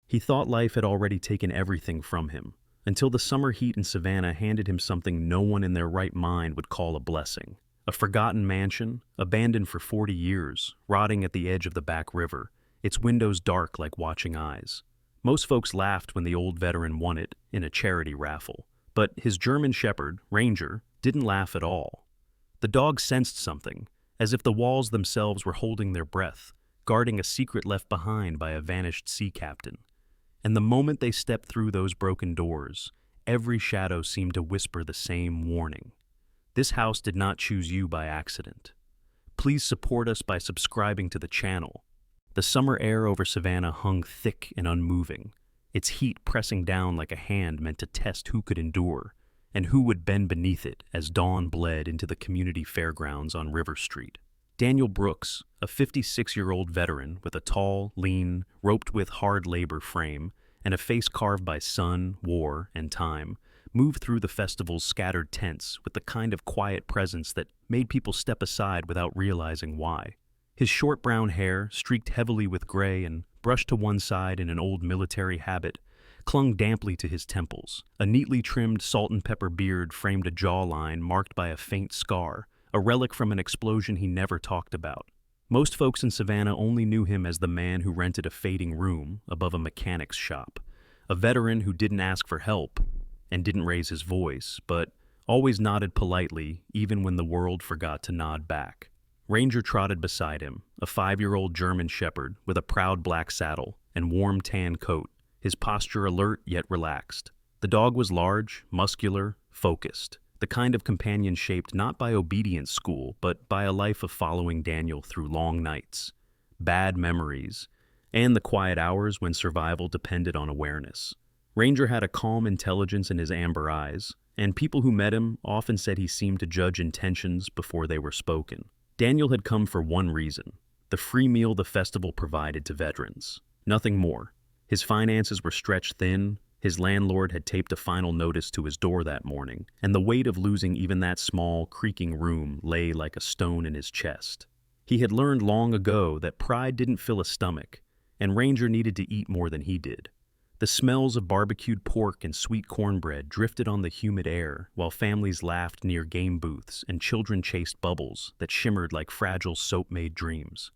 He thought life had already taken everything from him, until the summer heat in Savannah handed him something no one in their right mind would call a blessing. A forgotten mansion, abandoned for 40 years, rotting at the edge of the back river, its windows dark like watching eyes. Most folks laughed when the old veteran won it in a charity raffle, but his German shepherd, Ranger, didn't laugh at all. The dog sensed something, as if the walls themselves were holding their breath, guarding a secret left behind by a vanished sea captain. And the moment they stepped through those broken doors, every shadow seemed to whisper the same warning. This house did not choose you by accident. Please support us by subscribing to the channel. The summer air over Savannah hung thick and unmoving, its heat pressing down like a hand meant to test who could endure, and who would bend beneath it as dawn bled into the community fairgrounds on River Street. Daniel Brooks, a 56-year-old veteran with a tall, lean, roped-with hard labor frame and a face carved by sun, war, and time, moved through the festival's scattered tents with the kind of quiet presence that made people step aside without realizing why. His short brown hair, streaked heavily with gray and brushed to one side in an old military habit, clung damply to his temples. A neatly trimmed salt and pepper beard framed a jawline marked by a faint scar, a relic from an explosion he never talked about. Most folks in Savannah only knew him as the man who rented a fading room above a mechanic's shop, a veteran who didn't ask for help and didn't raise his voice, but always nodded politely even when the world forgot to nod back. Ranger trotted beside him, a 5-year-old German shepherd with a proud black saddle and warm tan coat, his posture alert yet relaxed. The dog was large, muscular, focused, the kind of companion shaped not by obedience school, but by a life of following Daniel through long nights, bad memories, and the quiet hours when survival depended on awareness. Ranger had a calm intelligence in his amber eyes, and people who met him often said he seemed to judge intentions before they were spoken. Daniel had come for one reason: the free meal the festival provided to veterans. Nothing more. His finances were stretched thin, his landlord had taped a final notice to his door that morning, and the weight of losing even that small, creaking room lay like a stone in his chest. He had learned long ago that pride didn't fill a stomach, and Ranger needed to eat more than he did. The smells of barbecued pork and sweet cornbread drifted on the humid air, while families laughed near game booths and children chased bubbles that shimmered like fragile soap-made dreams.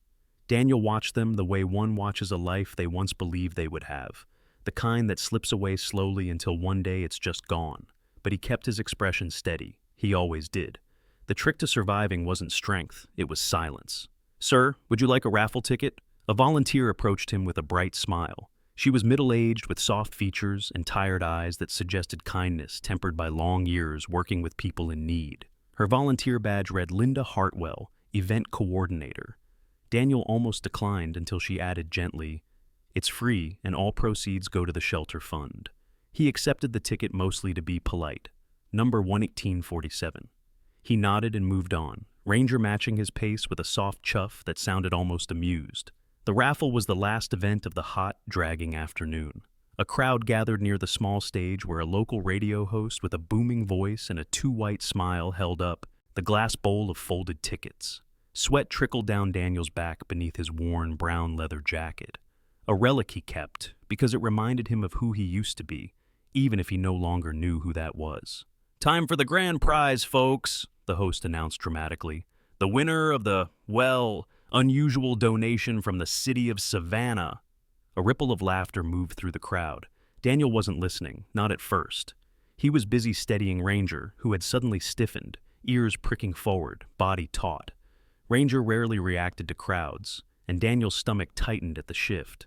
Daniel watched them the way one watches a life they once believed they would have, the kind that slips away slowly until one day it's just gone. But he kept his expression steady. He always did. The trick to surviving wasn't strength, it was silence. "Sir, would you like a raffle ticket?" A volunteer approached him with a bright smile. She was middle-aged with soft features and tired eyes that suggested kindness tempered by long years working with people in need. Her volunteer badge read Linda Hartwell, Event Coordinator. Daniel almost declined until she added gently, "It's free, and all proceeds go to the shelter fund." He accepted the ticket mostly to be polite. Number 11847. He nodded and moved on, Ranger matching his pace with a soft chuff that sounded almost amused. The raffle was the last event of the hot, dragging afternoon. A crowd gathered near the small stage where a local radio host with a booming voice and a too-white smile held up the glass bowl of folded tickets. Sweat trickled down Daniel's back beneath his worn brown leather jacket. A relic he kept, because it reminded him of who he used to be, even if he no longer knew who that was. "Time for the grand prize, folks," the host announced dramatically. "The winner of the, unusual donation from the city of Savannah." A ripple of laughter moved through the crowd. Daniel wasn't listening, not at first. He was busy steadying Ranger, who had suddenly stiffened, ears pricking forward, body taut. Ranger rarely reacted to crowds, and Daniel's stomach tightened at the shift.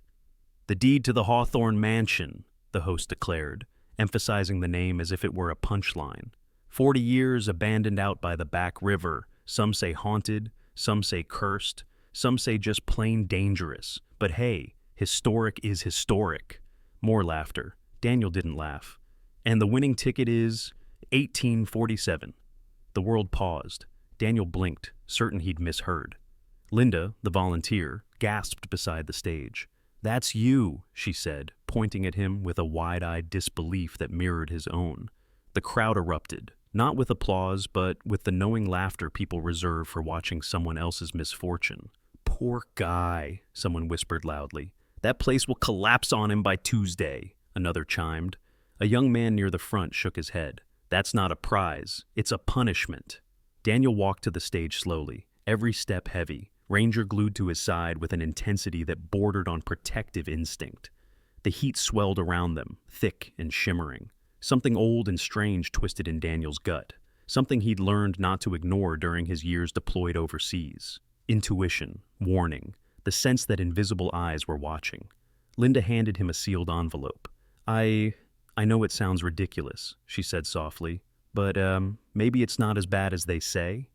"The deed to the Hawthorne Mansion," the host declared, emphasizing the name as if it were a punchline. 40 years abandoned out by the back river, some say haunted, some say cursed, some say just plain dangerous. But hey, historic is historic. More laughter. Daniel didn't laugh. "And the winning ticket is 1847. The world paused. Daniel blinked, certain he'd misheard. Linda, the volunteer, gasped beside the stage. "That's you," she said, pointing at him with a wide-eyed disbelief that mirrored his own. The crowd erupted, not with applause, but with the knowing laughter people reserve for watching someone else's misfortune. "Poor guy," someone whispered loudly. That place will collapse on him by Tuesday, another chimed. A young man near the front shook his head. That's not a prize, it's a punishment. Daniel walked to the stage slowly, every step heavy, Ranger glued to his side with an intensity that bordered on protective instinct. The heat swelled around them, thick and shimmering. Something old and strange twisted in Daniel's gut, something he'd learned not to ignore during his years deployed overseas. Intuition, warning, the sense that invisible eyes were watching. Linda handed him a sealed envelope. I know it sounds ridiculous, she said softly, but maybe it's not as bad as they say?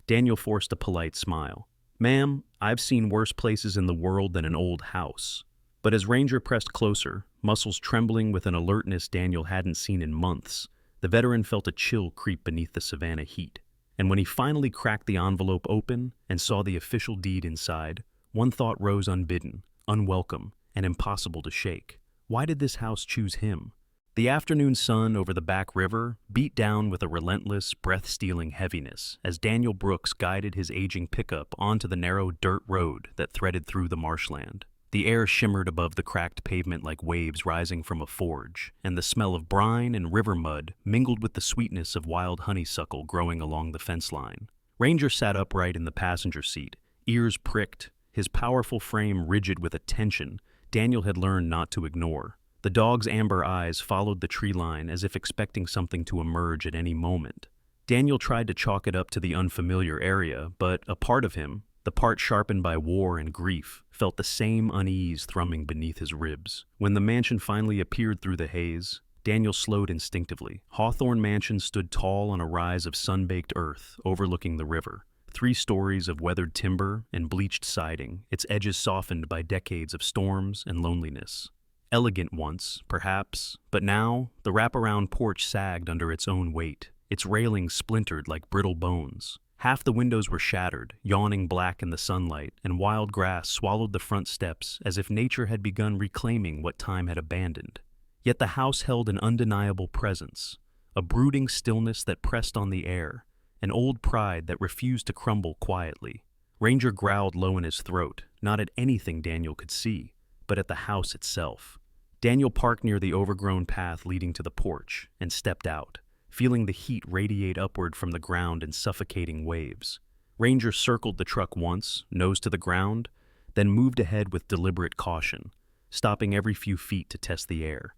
Daniel forced a polite smile. Ma'am, I've seen worse places in the world than an old house. But as Ranger pressed closer, muscles trembling with an alertness Daniel hadn't seen in months, the veteran felt a chill creep beneath the Savannah heat. And when he finally cracked the envelope open and saw the official deed inside, one thought rose unbidden, unwelcome, and impossible to shake. Why did this house choose him? The afternoon sun over the back river beat down with a relentless, breath-stealing heaviness as Daniel Brooks guided his aging pickup onto the narrow dirt road that threaded through the marshland. The air shimmered above the cracked pavement like waves rising from a forge, and the smell of brine and river mud mingled with the sweetness of wild honeysuckle growing along the fence line. Ranger sat upright in the passenger seat, ears pricked, his powerful frame rigid with a tension Daniel had learned not to ignore. The dog's amber eyes followed the tree line as if expecting something to emerge at any moment. Daniel tried to chalk it up to the unfamiliar area, but a part of him, the part sharpened by war and grief, felt the same unease thrumming beneath his ribs. When the mansion finally appeared through the haze, Daniel slowed instinctively. Hawthorne Mansion stood tall on a rise of sun-baked earth overlooking the river. 3 stories of weathered timber and bleached siding, its edges softened by decades of storms and loneliness. Elegant once, perhaps, but now the wraparound porch sagged under its own weight, its railings splintered like brittle bones. Half the windows were shattered, yawning black in the sunlight, and wild grass swallowed the front steps as if nature had begun reclaiming what time had abandoned. Yet the house held an undeniable presence, a brooding stillness that pressed on the air, an old pride that refused to crumble quietly. Ranger growled low in his throat, not at anything Daniel could see, but at the house itself. Daniel parked near the overgrown path leading to the porch and stepped out, feeling the heat radiate upward from the ground in suffocating waves. Ranger circled the truck once, nose to the ground, then moved ahead with deliberate caution, stopping every few feet to test the air.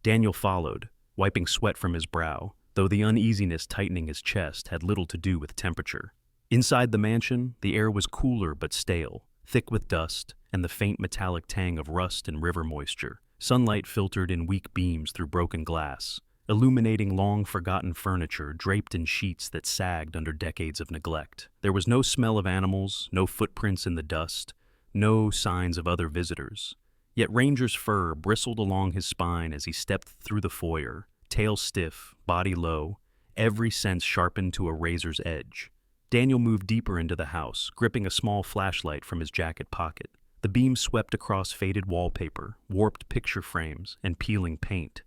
Daniel followed, wiping sweat from his brow, though the uneasiness tightening his chest had little to do with temperature. Inside the mansion, the air was cooler but stale, thick with dust and the faint metallic tang of rust and river moisture. Sunlight filtered in weak beams through broken glass, illuminating long-forgotten furniture draped in sheets that sagged under decades of neglect. There was no smell of animals, no footprints in the dust, no signs of other visitors. Yet Ranger's fur bristled along his spine as he stepped through the foyer, tail stiff, body low, every sense sharpened to a razor's edge. Daniel moved deeper into the house, gripping a small flashlight from his jacket pocket. The beam swept across faded wallpaper, warped picture frames, and peeling paint,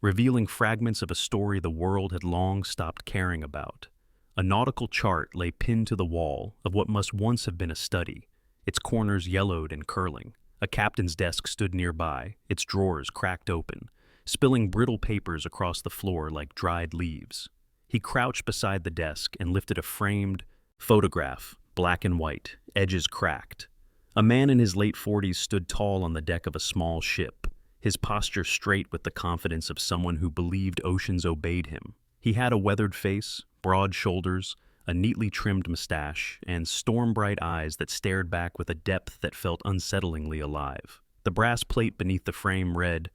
revealing fragments of a story the world had long stopped caring about. A nautical chart lay pinned to the wall of what must once have been a study, its corners yellowed and curling. A captain's desk stood nearby, its drawers cracked open, spilling brittle papers across the floor like dried leaves. He crouched beside the desk and lifted a framed photograph, black and white, edges cracked. A man in his late 40s stood tall on the deck of a small ship, his posture straight with the confidence of someone who believed oceans obeyed him. He had a weathered face, broad shoulders, a neatly trimmed mustache, and storm-bright eyes that stared back with a depth that felt unsettlingly alive. The brass plate beneath the frame read,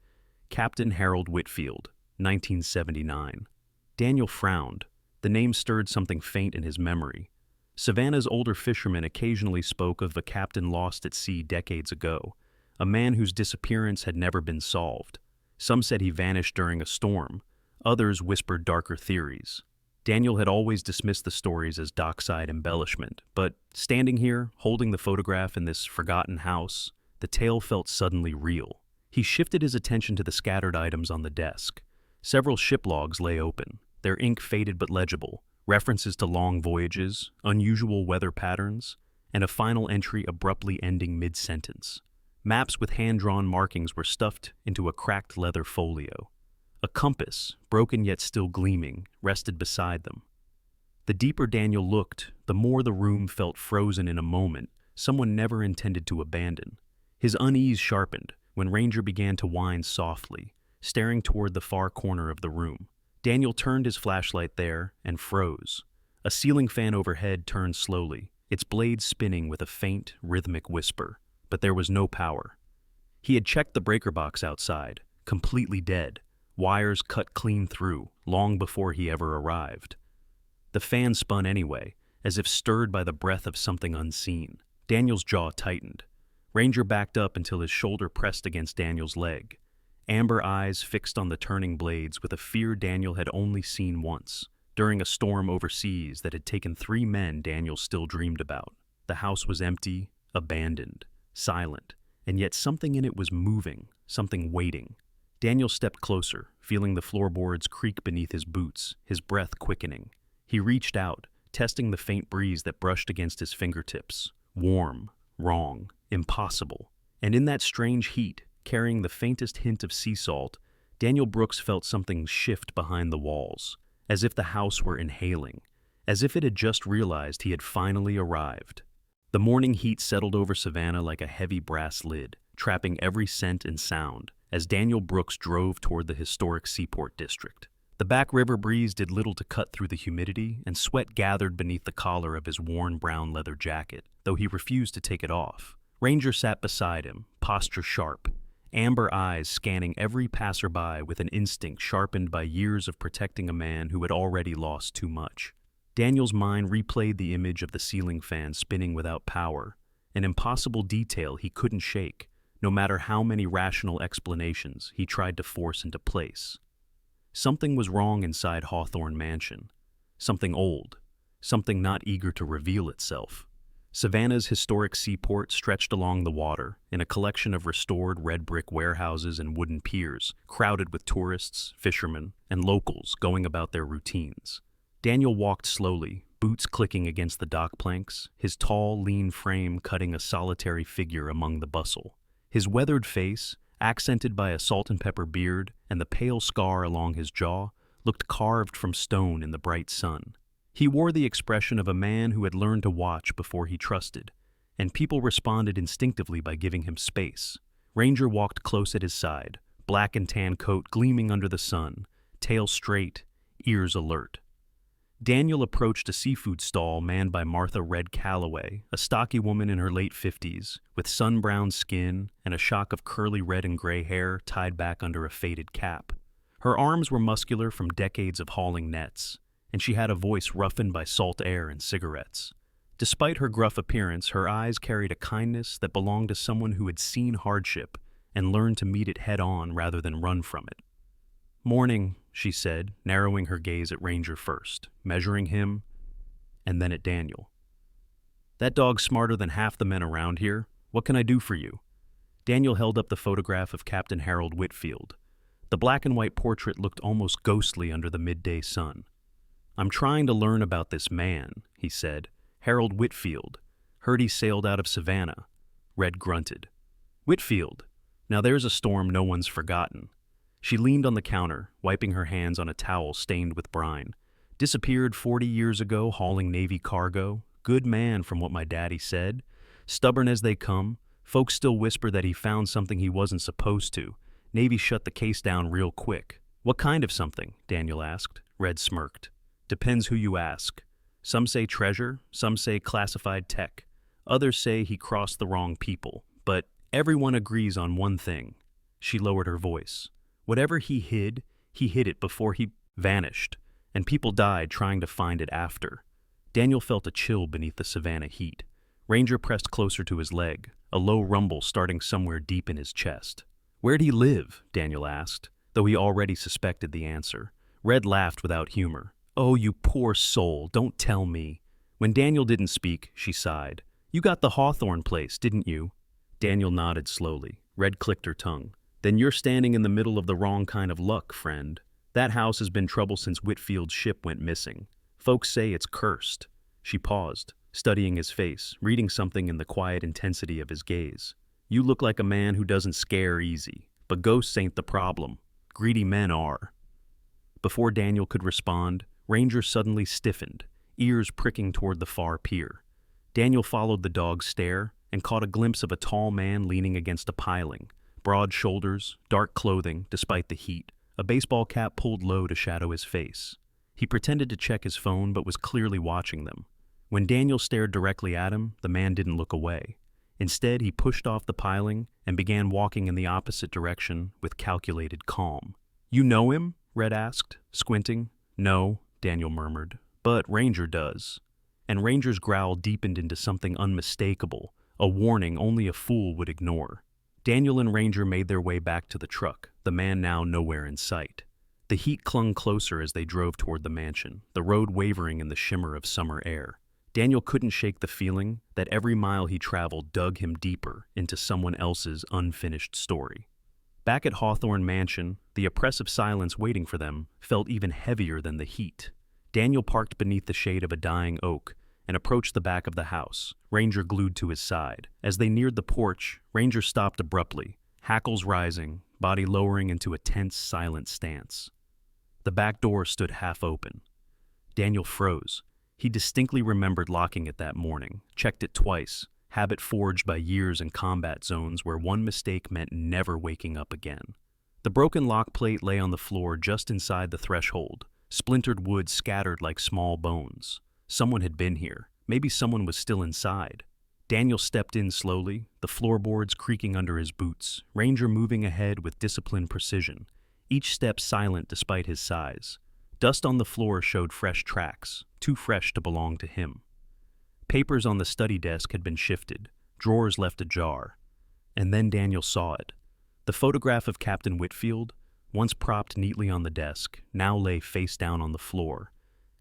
Captain Harold Whitfield, 1979. Daniel frowned. The name stirred something faint in his memory. Savannah's older fishermen occasionally spoke of a captain lost at sea decades ago, a man whose disappearance had never been solved. Some said he vanished during a storm. Others whispered darker theories. Daniel had always dismissed the stories as dockside embellishment, but standing here, holding the photograph in this forgotten house, the tale felt suddenly real. He shifted his attention to the scattered items on the desk. Several ship logs lay open, their ink faded but legible, references to long voyages, unusual weather patterns, and a final entry abruptly ending mid-sentence. Maps with hand-drawn markings were stuffed into a cracked leather folio. A compass, broken yet still gleaming, rested beside them. The deeper Daniel looked, the more the room felt frozen in a moment someone never intended to abandon. His unease sharpened when Ranger began to whine softly, staring toward the far corner of the room. Daniel turned his flashlight there and froze. A ceiling fan overhead turned slowly, its blades spinning with a faint, rhythmic whisper, but there was no power. He had checked the breaker box outside, completely dead, wires cut clean through, long before he ever arrived. The fan spun anyway, as if stirred by the breath of something unseen. Daniel's jaw tightened. Ranger backed up until his shoulder pressed against Daniel's leg, amber eyes fixed on the turning blades with a fear Daniel had only seen once, during a storm overseas that had taken 3 men Daniel still dreamed about. The house was empty, abandoned, silent, and yet something in it was moving, something waiting. Daniel stepped closer, feeling the floorboards creak beneath his boots, his breath quickening. He reached out, testing the faint breeze that brushed against his fingertips. Warm, wrong, impossible. And in that strange heat, carrying the faintest hint of sea salt, Daniel Brooks felt something shift behind the walls, as if the house were inhaling, as if it had just realized he had finally arrived. The morning heat settled over Savannah like a heavy brass lid, trapping every scent and sound, as Daniel Brooks drove toward the historic Seaport District. The back river breeze did little to cut through the humidity, and sweat gathered beneath the collar of his worn brown leather jacket, though he refused to take it off. Ranger sat beside him, posture sharp, amber eyes scanning every passerby with an instinct sharpened by years of protecting a man who had already lost too much. Daniel's mind replayed the image of the ceiling fan spinning without power, an impossible detail he couldn't shake, no matter how many rational explanations he tried to force into place. Something was wrong inside Hawthorne Mansion. Something old. Something not eager to reveal itself. Savannah's historic seaport stretched along the water in a collection of restored red brick warehouses and wooden piers, crowded with tourists, fishermen, and locals going about their routines. Daniel walked slowly, boots clicking against the dock planks, his tall, lean frame cutting a solitary figure among the bustle. His weathered face, accented by a salt and pepper beard and the pale scar along his jaw, looked carved from stone in the bright sun. He wore the expression of a man who had learned to watch before he trusted, and people responded instinctively by giving him space. Ranger walked close at his side, black and tan coat gleaming under the sun, tail straight, ears alert. Daniel approached a seafood stall manned by Martha Red Calloway, a stocky woman in her late 50s, with sun-browned skin and a shock of curly red and gray hair tied back under a faded cap. Her arms were muscular from decades of hauling nets, and she had a voice roughened by salt air and cigarettes. Despite her gruff appearance, her eyes carried a kindness that belonged to someone who had seen hardship and learned to meet it head-on rather than run from it. "Morning," she said, narrowing her gaze at Ranger first, measuring him, and then at Daniel. "That dog's smarter than half the men around here. What can I do for you?" Daniel held up the photograph of Captain Harold Whitfield. The black and white portrait looked almost ghostly under the midday sun. "I'm trying to learn about this man," he said. "Harold Whitfield. Heard he sailed out of Savannah." Red grunted. "Whitfield. Now there's a storm no one's forgotten." She leaned on the counter, wiping her hands on a towel stained with brine. "Disappeared 40 years ago hauling Navy cargo. Good man from what my daddy said. Stubborn as they come. Folks still whisper that he found something he wasn't supposed to. Navy shut the case down real quick." "What kind of something?" Daniel asked. Red smirked. "Depends who you ask. Some say treasure, some say classified tech. Others say he crossed the wrong people. But everyone agrees on one thing." She lowered her voice. "Whatever he hid it before he vanished, and people died trying to find it after." Daniel felt a chill beneath the Savannah heat. Ranger pressed closer to his leg, a low rumble starting somewhere deep in his chest. "Where'd he live?" Daniel asked, though he already suspected the answer. Red laughed without humor. "Oh, you poor soul, don't tell me." When Daniel didn't speak, she sighed. "You got the Hawthorne place, didn't you?" Daniel nodded slowly. Red clicked her tongue. "Then you're standing in the middle of the wrong kind of luck, friend. That house has been trouble since Whitfield's ship went missing. Folks say it's cursed." She paused, studying his face, reading something in the quiet intensity of his gaze. You look like a man who doesn't scare easy, but ghosts ain't the problem. Greedy men are." Before Daniel could respond, Ranger suddenly stiffened, ears pricking toward the far pier. Daniel followed the dog's stare and caught a glimpse of a tall man leaning against a piling, broad shoulders, dark clothing despite the heat, a baseball cap pulled low to shadow his face. He pretended to check his phone but was clearly watching them. When Daniel stared directly at him, the man didn't look away. Instead, he pushed off the piling and began walking in the opposite direction with calculated calm. "You know him?" Red asked, squinting. "No," Daniel murmured, "but Ranger does." And Ranger's growl deepened into something unmistakable, a warning only a fool would ignore. Daniel and Ranger made their way back to the truck, the man now nowhere in sight. The heat clung closer as they drove toward the mansion, the road wavering in the shimmer of summer air. Daniel couldn't shake the feeling that every mile he traveled dug him deeper into someone else's unfinished story. Back at Hawthorne Mansion, the oppressive silence waiting for them felt even heavier than the heat. Daniel parked beneath the shade of a dying oak and approached the back of the house, Ranger glued to his side. As they neared the porch, Ranger stopped abruptly, hackles rising, body lowering into a tense, silent stance. The back door stood half open. Daniel froze. He distinctly remembered locking it that morning, checked it twice, habit forged by years in combat zones where one mistake meant never waking up again. The broken lock plate lay on the floor just inside the threshold, splintered wood scattered like small bones. Someone had been here. Maybe someone was still inside. Daniel stepped in slowly, the floorboards creaking under his boots, Ranger moving ahead with disciplined precision, each step silent despite his size. Dust on the floor showed fresh tracks, too fresh to belong to him. Papers on the study desk had been shifted, drawers left ajar. And then Daniel saw it. The photograph of Captain Whitfield, once propped neatly on the desk, now lay face down on the floor,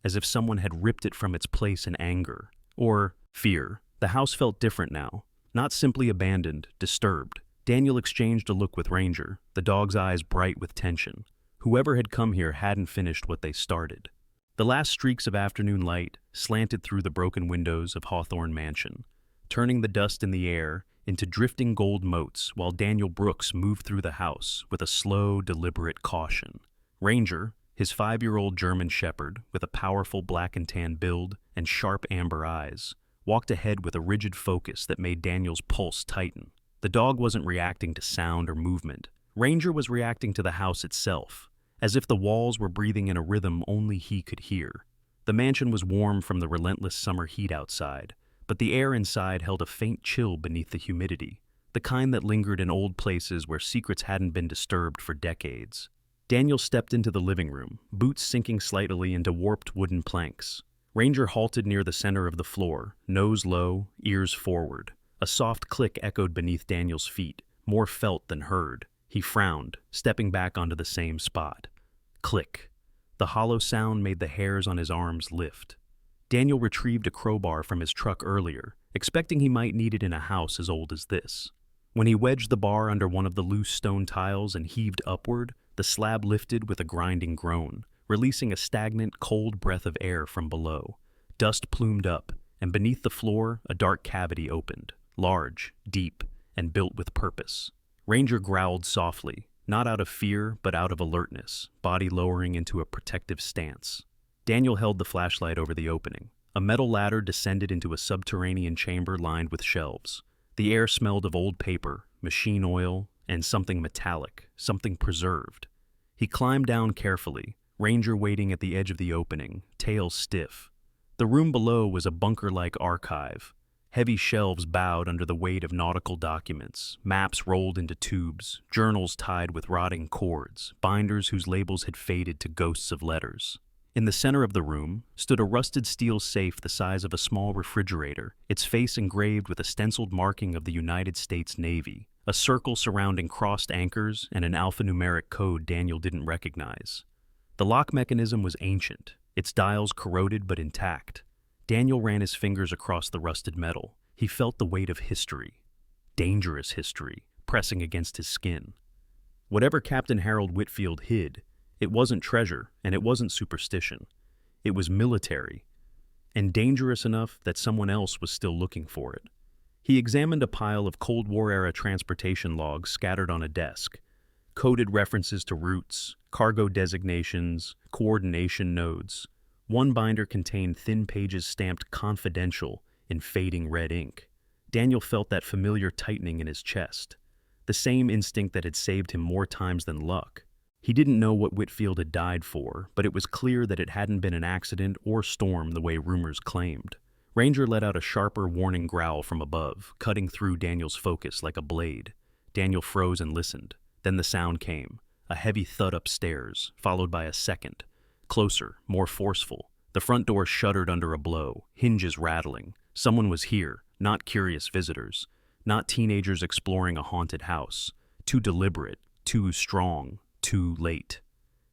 as if someone had ripped it from its place in anger, or fear. The house felt different now, not simply abandoned, disturbed. Daniel exchanged a look with Ranger, the dog's eyes bright with tension. Whoever had come here hadn't finished what they started. The last streaks of afternoon light slanted through the broken windows of Hawthorne Mansion, turning the dust in the air into drifting gold motes while Daniel Brooks moved through the house with a slow, deliberate caution. Ranger, his 5-year-old German shepherd with a powerful black and tan build and sharp amber eyes, walked ahead with a rigid focus that made Daniel's pulse tighten. The dog wasn't reacting to sound or movement. Ranger was reacting to the house itself, as if the walls were breathing in a rhythm only he could hear. The mansion was warm from the relentless summer heat outside, but the air inside held a faint chill beneath the humidity, the kind that lingered in old places where secrets hadn't been disturbed for decades. Daniel stepped into the living room, boots sinking slightly into warped wooden planks. Ranger halted near the center of the floor, nose low, ears forward. A soft click echoed beneath Daniel's feet, more felt than heard. He frowned, stepping back onto the same spot. Click. The hollow sound made the hairs on his arms lift. Daniel retrieved a crowbar from his truck earlier, expecting he might need it in a house as old as this. When he wedged the bar under one of the loose stone tiles and heaved upward, the slab lifted with a grinding groan, releasing a stagnant, cold breath of air from below. Dust plumed up, and beneath the floor, a dark cavity opened, large, deep, and built with purpose. Ranger growled softly, not out of fear, but out of alertness, body lowering into a protective stance. Daniel held the flashlight over the opening. A metal ladder descended into a subterranean chamber lined with shelves. The air smelled of old paper, machine oil, and something metallic, something preserved. He climbed down carefully, Ranger waiting at the edge of the opening, tail stiff. The room below was a bunker-like archive. Heavy shelves bowed under the weight of nautical documents, maps rolled into tubes, journals tied with rotting cords, binders whose labels had faded to ghosts of letters. In the center of the room stood a rusted steel safe the size of a small refrigerator, its face engraved with a stenciled marking of the United States Navy, a circle surrounding crossed anchors and an alphanumeric code Daniel didn't recognize. The lock mechanism was ancient, its dials corroded but intact. Daniel ran his fingers across the rusted metal. He felt the weight of history, dangerous history, pressing against his skin. Whatever Captain Harold Whitfield hid, it wasn't treasure and it wasn't superstition. It was military, and dangerous enough that someone else was still looking for it. He examined a pile of Cold War-era transportation logs scattered on a desk, coded references to routes, cargo designations, coordination nodes. One binder contained thin pages stamped "Confidential" in fading red ink. Daniel felt that familiar tightening in his chest, the same instinct that had saved him more times than luck. He didn't know what Whitfield had died for, but it was clear that it hadn't been an accident or storm the way rumors claimed. Ranger let out a sharper warning growl from above, cutting through Daniel's focus like a blade. Daniel froze and listened. Then the sound came, a heavy thud upstairs, followed by a second. Closer, more forceful. The front door shuddered under a blow, hinges rattling. Someone was here, not curious visitors, not teenagers exploring a haunted house. Too deliberate, too strong, too late.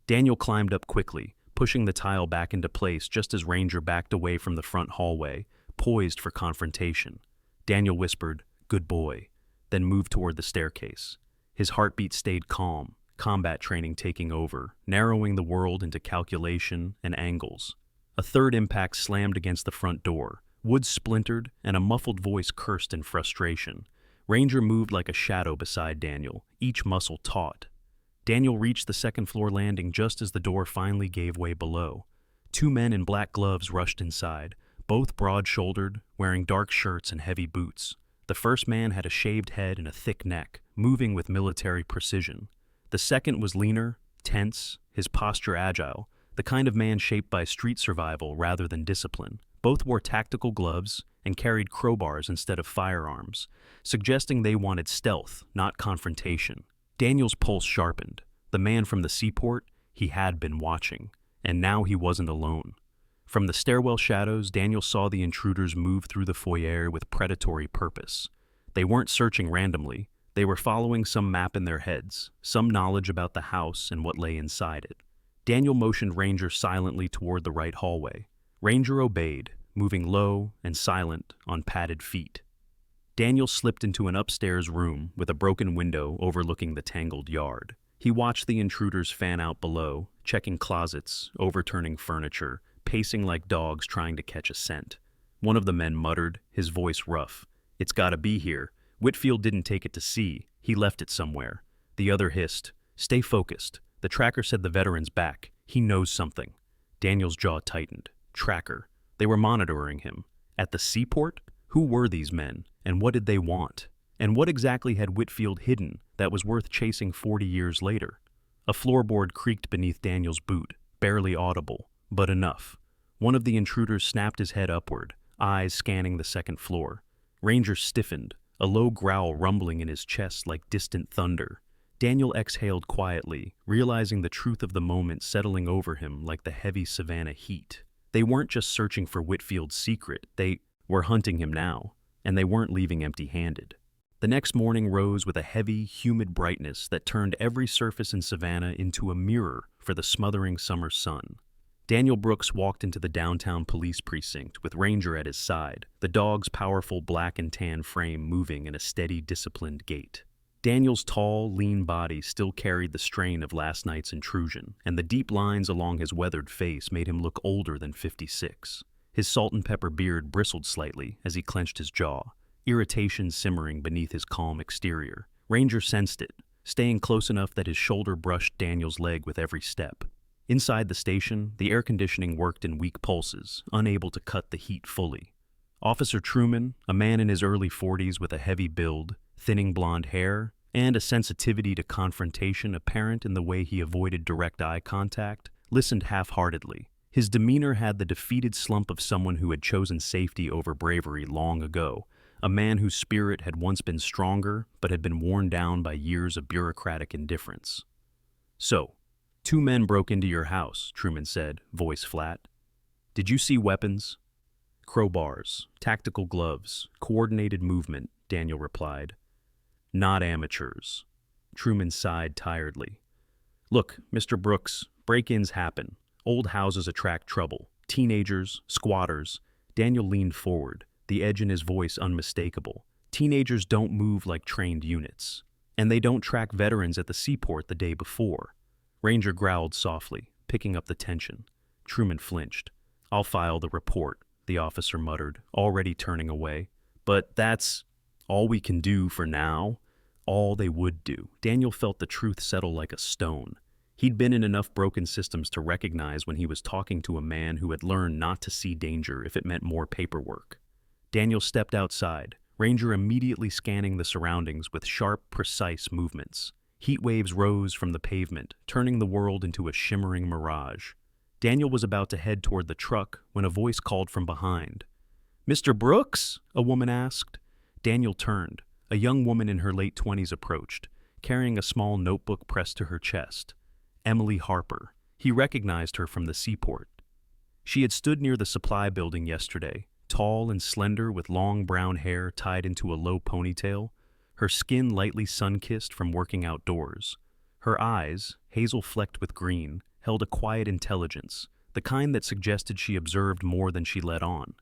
Daniel climbed up quickly, pushing the tile back into place just as Ranger backed away from the front hallway, poised for confrontation. Daniel whispered, "Good boy," then moved toward the staircase. His heartbeat stayed calm, combat training taking over, narrowing the world into calculation and angles. A third impact slammed against the front door. Wood splintered, and a muffled voice cursed in frustration. Ranger moved like a shadow beside Daniel, each muscle taut. Daniel reached the second-floor landing just as the door finally gave way below. Two men in black gloves rushed inside, both broad-shouldered, wearing dark shirts and heavy boots. The first man had a shaved head and a thick neck, moving with military precision. The second was leaner, tense, his posture agile, the kind of man shaped by street survival rather than discipline. Both wore tactical gloves and carried crowbars instead of firearms, suggesting they wanted stealth, not confrontation. Daniel's pulse sharpened. The man from the seaport, he had been watching, and now he wasn't alone. From the stairwell shadows, Daniel saw the intruders move through the foyer with predatory purpose. They weren't searching randomly. They were following some map in their heads, some knowledge about the house and what lay inside it. Daniel motioned Ranger silently toward the right hallway. Ranger obeyed, moving low and silent on padded feet. Daniel slipped into an upstairs room with a broken window overlooking the tangled yard. He watched the intruders fan out below, checking closets, overturning furniture, pacing like dogs trying to catch a scent. One of the men muttered, his voice rough, "It's gotta be here. Whitfield didn't take it to sea. He left it somewhere." The other hissed, "Stay focused. The tracker said the veteran's back. He knows something." Daniel's jaw tightened. Tracker. They were monitoring him. At the seaport? Who were these men, and what did they want? And what exactly had Whitfield hidden that was worth chasing 40 years later? A floorboard creaked beneath Daniel's boot, barely audible, but enough. One of the intruders snapped his head upward, eyes scanning the second floor. Ranger stiffened, a low growl rumbling in his chest like distant thunder. Daniel exhaled quietly, realizing the truth of the moment settling over him like the heavy Savannah heat. They weren't just searching for Whitfield's secret, they were hunting him now, and they weren't leaving empty-handed. The next morning rose with a heavy, humid brightness that turned every surface in Savannah into a mirror for the smothering summer sun. Daniel Brooks walked into the downtown police precinct with Ranger at his side, the dog's powerful black and tan frame moving in a steady, disciplined gait. Daniel's tall, lean body still carried the strain of last night's intrusion, and the deep lines along his weathered face made him look older than 56. His salt-and-pepper beard bristled slightly as he clenched his jaw, irritation simmering beneath his calm exterior. Ranger sensed it, staying close enough that his shoulder brushed Daniel's leg with every step. Inside the station, the air conditioning worked in weak pulses, unable to cut the heat fully. Officer Truman, a man in his early 40s with a heavy build, thinning blonde hair, and a sensitivity to confrontation apparent in the way he avoided direct eye contact, listened half-heartedly. His demeanor had the defeated slump of someone who had chosen safety over bravery long ago, a man whose spirit had once been stronger but had been worn down by years of bureaucratic indifference. "So, 2 men broke into your house," Truman said, voice flat. "Did you see weapons?" "Crowbars, tactical gloves, coordinated movement," Daniel replied. "Not amateurs." Truman sighed tiredly. "Look, Mr. Brooks, break-ins happen. Old houses attract trouble. Teenagers, squatters." Daniel leaned forward, the edge in his voice unmistakable. "Teenagers don't move like trained units. And they don't track veterans at the seaport the day before." Ranger growled softly, picking up the tension. Truman flinched. "I'll file the report," the officer muttered, already turning away. "But that's..." All we can do for now, all they would do. Daniel felt the truth settle like a stone. He'd been in enough broken systems to recognize when he was talking to a man who had learned not to see danger if it meant more paperwork. Daniel stepped outside, Ranger immediately scanning the surroundings with sharp, precise movements. Heat waves rose from the pavement, turning the world into a shimmering mirage. Daniel was about to head toward the truck when a voice called from behind. "Mr. Brooks?" a woman asked. Daniel turned. A young woman in her late 20s approached, carrying a small notebook pressed to her chest. Emily Harper. He recognized her from the seaport. She had stood near the supply building yesterday, tall and slender with long brown hair tied into a low ponytail, her skin lightly sun-kissed from working outdoors. Her eyes, hazel-flecked with green, held a quiet intelligence, the kind that suggested she observed more than she let on.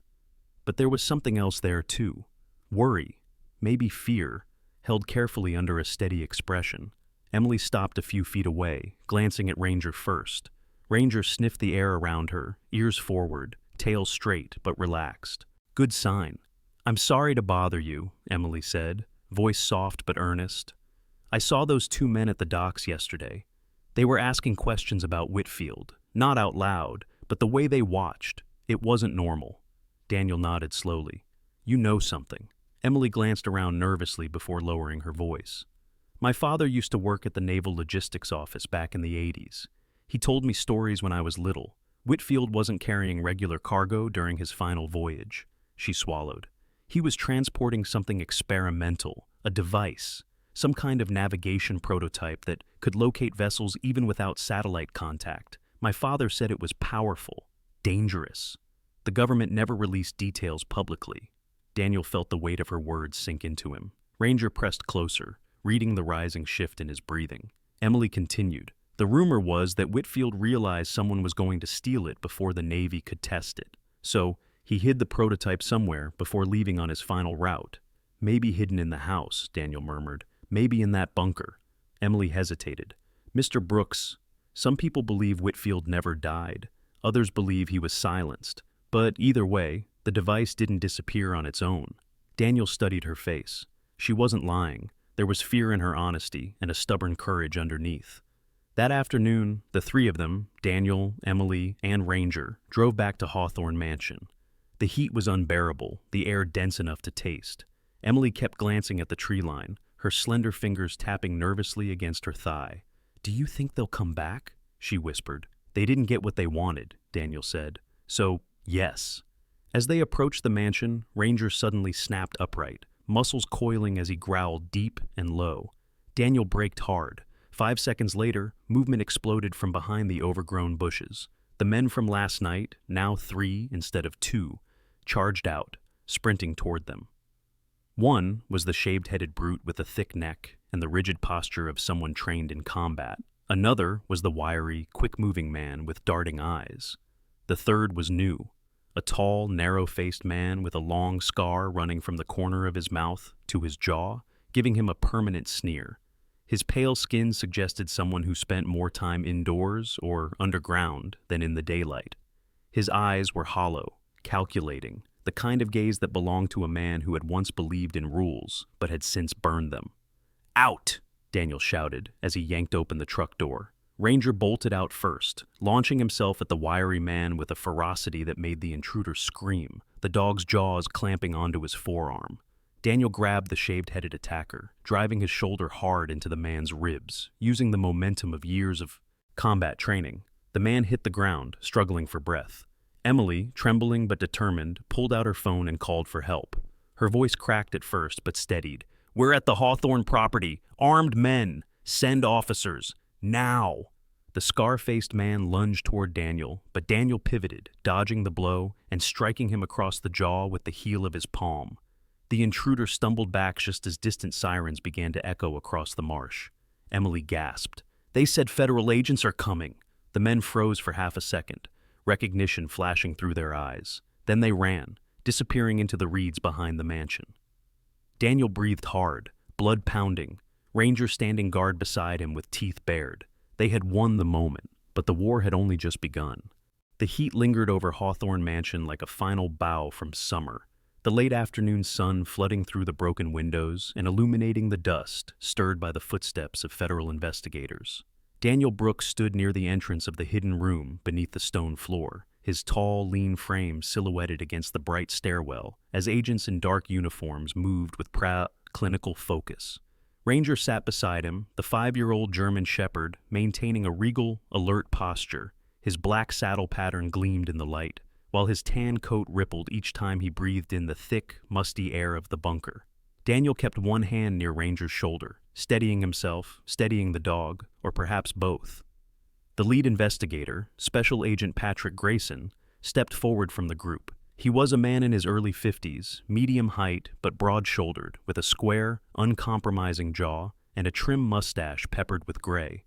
But there was something else there too. Worry, maybe fear, held carefully under a steady expression. Emily stopped a few feet away, glancing at Ranger first. Ranger sniffed the air around her, ears forward, tail straight but relaxed. "Good sign." "I'm sorry to bother you," Emily said, voice soft but earnest. "I saw those two men at the docks yesterday. They were asking questions about Whitfield, not out loud, but the way they watched. It wasn't normal." Daniel nodded slowly. "You know something." Emily glanced around nervously before lowering her voice. "My father used to work at the Naval Logistics Office back in the 80s. He told me stories when I was little. Whitfield wasn't carrying regular cargo during his final voyage." She swallowed. "He was transporting something experimental, a device, some kind of navigation prototype that could locate vessels even without satellite contact. My father said it was powerful, dangerous. The government never released details publicly." Daniel felt the weight of her words sink into him. Ranger pressed closer, reading the rising shift in his breathing. Emily continued. "The rumor was that Whitfield realized someone was going to steal it before the Navy could test it. So he hid the prototype somewhere before leaving on his final route. Maybe hidden in the house," Daniel murmured. "Maybe in that bunker." Emily hesitated. "Mr. Brooks, some people believe Whitfield never died. Others believe he was silenced. But either way, the device didn't disappear on its own." Daniel studied her face. She wasn't lying. There was fear in her honesty and a stubborn courage underneath. That afternoon, the three of them, Daniel, Emily, and Ranger, drove back to Hawthorne Mansion. The heat was unbearable, the air dense enough to taste. Emily kept glancing at the tree line, her slender fingers tapping nervously against her thigh. "Do you think they'll come back?" she whispered. "They didn't get what they wanted," Daniel said. "So, yes." As they approached the mansion, Ranger suddenly snapped upright, muscles coiling as he growled deep and low. Daniel braked hard. 5 seconds later, movement exploded from behind the overgrown bushes. The men from last night, now 3 instead of 2, charged out, sprinting toward them. One was the shaved-headed brute with a thick neck and the rigid posture of someone trained in combat. Another was the wiry, quick-moving man with darting eyes. The third was new, a tall, narrow-faced man with a long scar running from the corner of his mouth to his jaw, giving him a permanent sneer. His pale skin suggested someone who spent more time indoors or underground than in the daylight. His eyes were hollow, calculating, the kind of gaze that belonged to a man who had once believed in rules but had since burned them. "Out!" Daniel shouted as he yanked open the truck door. Ranger bolted out first, launching himself at the wiry man with a ferocity that made the intruder scream, the dog's jaws clamping onto his forearm. Daniel grabbed the shaved-headed attacker, driving his shoulder hard into the man's ribs, using the momentum of years of combat training. The man hit the ground, struggling for breath. Emily, trembling but determined, pulled out her phone and called for help. Her voice cracked at first, but steadied. "We're at the Hawthorne property. Armed men. Send officers. Now!" The scar-faced man lunged toward Daniel, but Daniel pivoted, dodging the blow and striking him across the jaw with the heel of his palm. The intruder stumbled back just as distant sirens began to echo across the marsh. Emily gasped. "They said federal agents are coming." The men froze for half a second, recognition flashing through their eyes. Then they ran, disappearing into the reeds behind the mansion. Daniel breathed hard, blood pounding, Ranger standing guard beside him with teeth bared. They had won the moment, but the war had only just begun. The heat lingered over Hawthorne Mansion like a final bow from summer. the late afternoon sun flooding through the broken windows and illuminating the dust stirred by the footsteps of federal investigators. Daniel Brooks stood near the entrance of the hidden room beneath the stone floor, his tall, lean frame silhouetted against the bright stairwell as agents in dark uniforms moved with proud, clinical focus. Ranger sat beside him, the 5-year-old German shepherd, maintaining a regal, alert posture. His black saddle pattern gleamed in the light, while his tan coat rippled each time he breathed in the thick, musty air of the bunker. Daniel kept one hand near Ranger's shoulder, steadying himself, steadying the dog, or perhaps both. The lead investigator, Special Agent Patrick Grayson, stepped forward from the group. He was a man in his early 50s, medium height but broad-shouldered, with a square, uncompromising jaw and a trim mustache peppered with gray.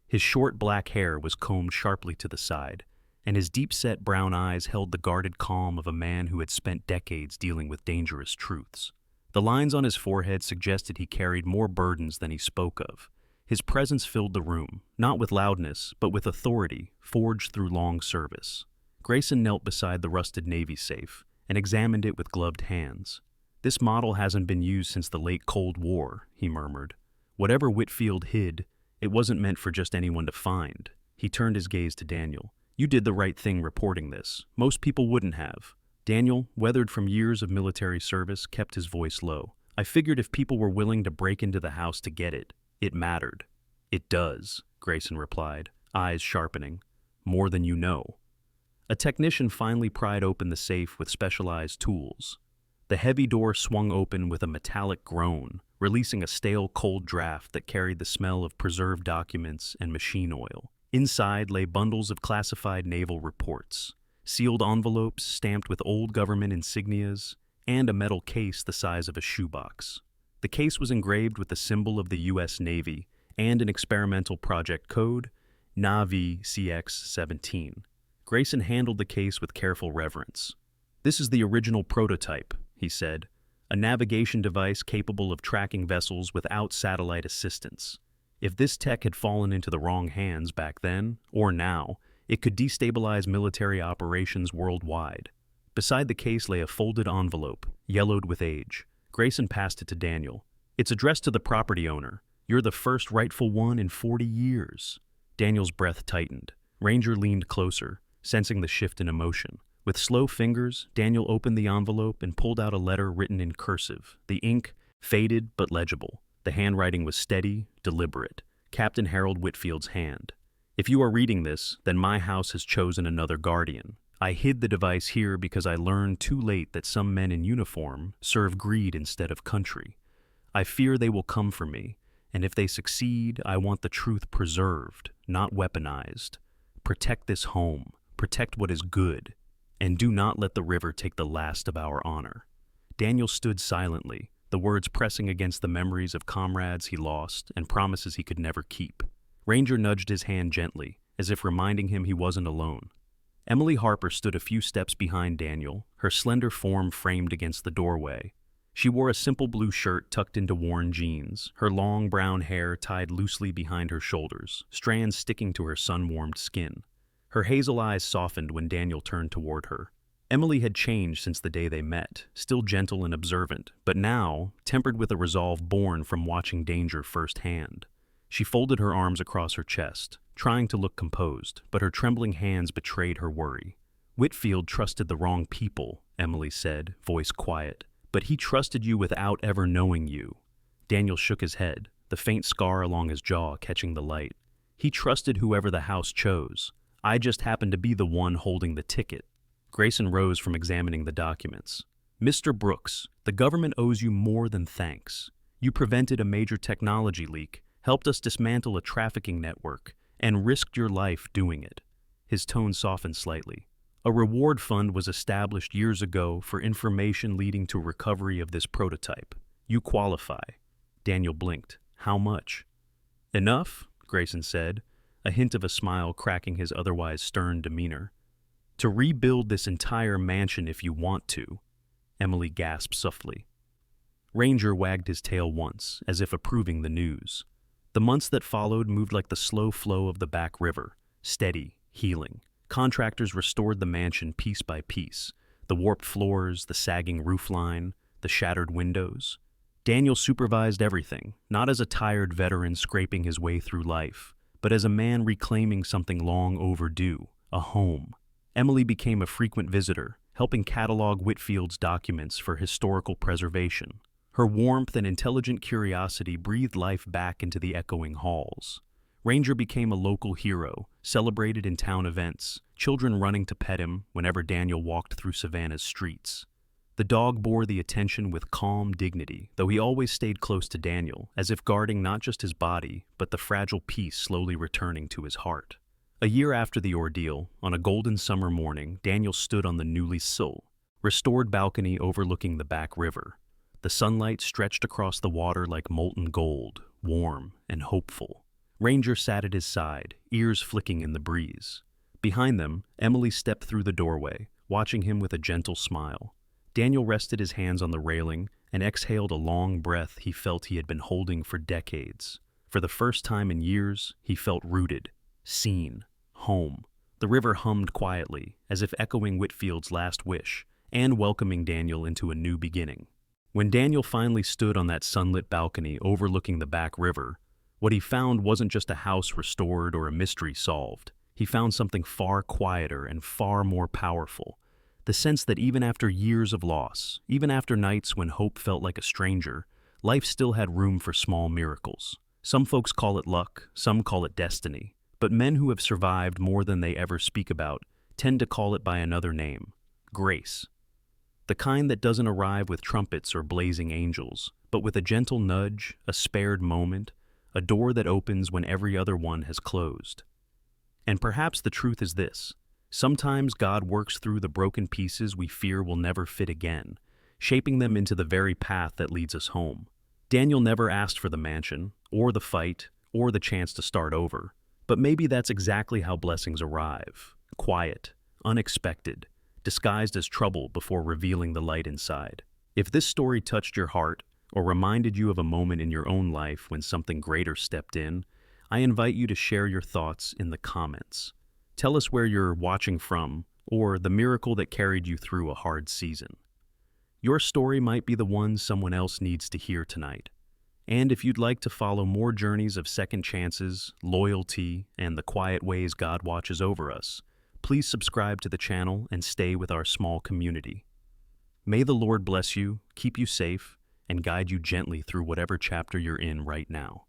His short black hair was combed sharply to the side, and his deep-set brown eyes held the guarded calm of a man who had spent decades dealing with dangerous truths. The lines on his forehead suggested he carried more burdens than he spoke of. His presence filled the room, not with loudness, but with authority, forged through long service. Grayson knelt beside the rusted Navy safe and examined it with gloved hands. "This model hasn't been used since the late Cold War," he murmured. "Whatever Whitfield hid, it wasn't meant for just anyone to find." He turned his gaze to Daniel. "You did the right thing reporting this. Most people wouldn't have." Daniel, weathered from years of military service, kept his voice low. "I figured if people were willing to break into the house to get it, it mattered." "It does," Grayson replied, eyes sharpening. "More than you know." A technician finally pried open the safe with specialized tools. The heavy door swung open with a metallic groan, releasing a stale, cold draft that carried the smell of preserved documents and machine oil. Inside lay bundles of classified naval reports, sealed envelopes stamped with old government insignias, and a metal case the size of a shoebox. The case was engraved with the symbol of the U.S. Navy and an experimental project code, Navi CX-17. Grayson handled the case with careful reverence. "This is the original prototype," he said, "a navigation device capable of tracking vessels without satellite assistance. If this tech had fallen into the wrong hands back then, or now, it could destabilize military operations worldwide." Beside the case lay a folded envelope, yellowed with age. Grayson passed it to Daniel. "It's addressed to the property owner. You're the first rightful one in 40 years. Daniel's breath tightened. Ranger leaned closer, sensing the shift in emotion. With slow fingers, Daniel opened the envelope and pulled out a letter written in cursive, the ink faded but legible. The handwriting was steady, deliberate. Captain Harold Whitfield's hand. "If you are reading this, then my house has chosen another guardian. I hid the device here because I learned too late that some men in uniform serve greed instead of country. I fear they will come for me, and if they succeed, I want the truth preserved, not weaponized. Protect this home, protect what is good, and do not let the river take the last of our honor." Daniel stood silently, the words pressing against the memories of comrades he lost and promises he could never keep. Ranger nudged his hand gently, as if reminding him he wasn't alone. Emily Harper stood a few steps behind Daniel, her slender form framed against the doorway. She wore a simple blue shirt tucked into worn jeans, her long brown hair tied loosely behind her shoulders, strands sticking to her sun-warmed skin. Her hazel eyes softened when Daniel turned toward her. Emily had changed since the day they met, still gentle and observant, but now tempered with a resolve born from watching danger firsthand. She folded her arms across her chest, trying to look composed, but her trembling hands betrayed her worry. "Whitfield trusted the wrong people," Emily said, voice quiet. "But he trusted you without ever knowing you." Daniel shook his head, the faint scar along his jaw catching the light. "He trusted whoever the house chose. I just happened to be the one holding the ticket." Grayson rose from examining the documents. "Mr. Brooks, the government owes you more than thanks. You prevented a major technology leak, helped us dismantle a trafficking network, and risked your life doing it." His tone softened slightly. "A reward fund was established years ago for information leading to recovery of this prototype. You qualify." Daniel blinked. "How much?" "Enough," Grayson said, a hint of a smile cracking his otherwise stern demeanor. "To rebuild this entire mansion if you want to." Emily gasped softly. Ranger wagged his tail once, as if approving the news. The months that followed moved like the slow flow of the back river, steady, healing. Contractors restored the mansion piece by piece, The warped floors, the sagging roofline, the shattered windows. Daniel supervised everything, not as a tired veteran scraping his way through life, but as a man reclaiming something long overdue, a home. Emily became a frequent visitor, helping catalog Whitfield's documents for historical preservation. Her warmth and intelligent curiosity breathed life back into the echoing halls. Ranger became a local hero, celebrated in town events, children running to pet him whenever Daniel walked through Savannah's streets. The dog bore the attention with calm dignity, though he always stayed close to Daniel, as if guarding not just his body, but the fragile peace slowly returning to his heart. A year after the ordeal, on a golden summer morning, Daniel stood on the newly restored balcony overlooking the back river. The sunlight stretched across the water like molten gold, warm and hopeful. Ranger sat at his side, ears flicking in the breeze. Behind them, Emily stepped through the doorway, watching him with a gentle smile. Daniel rested his hands on the railing and exhaled a long breath he felt he had been holding for decades. For the first time in years, he felt rooted, seen, home. The river hummed quietly, as if echoing Whitfield's last wish, and welcoming Daniel into a new beginning. When Daniel finally stood on that sunlit balcony overlooking the back river, what he found wasn't just a house restored or a mystery solved. He found something far quieter and far more powerful. The sense that even after years of loss, even after nights when hope felt like a stranger, life still had room for small miracles. Some folks call it luck, some call it destiny, but men who have survived more than they ever speak about tend to call it by another name: grace. The kind that doesn't arrive with trumpets or blazing angels, but with a gentle nudge, a spared moment, a door that opens when every other one has closed. And perhaps the truth is this: sometimes God works through the broken pieces we fear will never fit again, shaping them into the very path that leads us home. Daniel never asked for the mansion, or the fight, or the chance to start over, but maybe that's exactly how blessings arrive: quiet, unexpected, disguised as trouble before revealing the light inside. If this story touched your heart, or reminded you of a moment in your own life when something greater stepped in, I invite you to share your thoughts in the comments. Tell us where you're watching from, or the miracle that carried you through a hard season. Your story might be the one someone else needs to hear tonight. And if you'd like to follow more journeys of second chances, loyalty, and the quiet ways God watches over us, please subscribe to the channel and stay with our small community. May the Lord bless you, keep you safe, and guide you gently through whatever chapter you're in right now.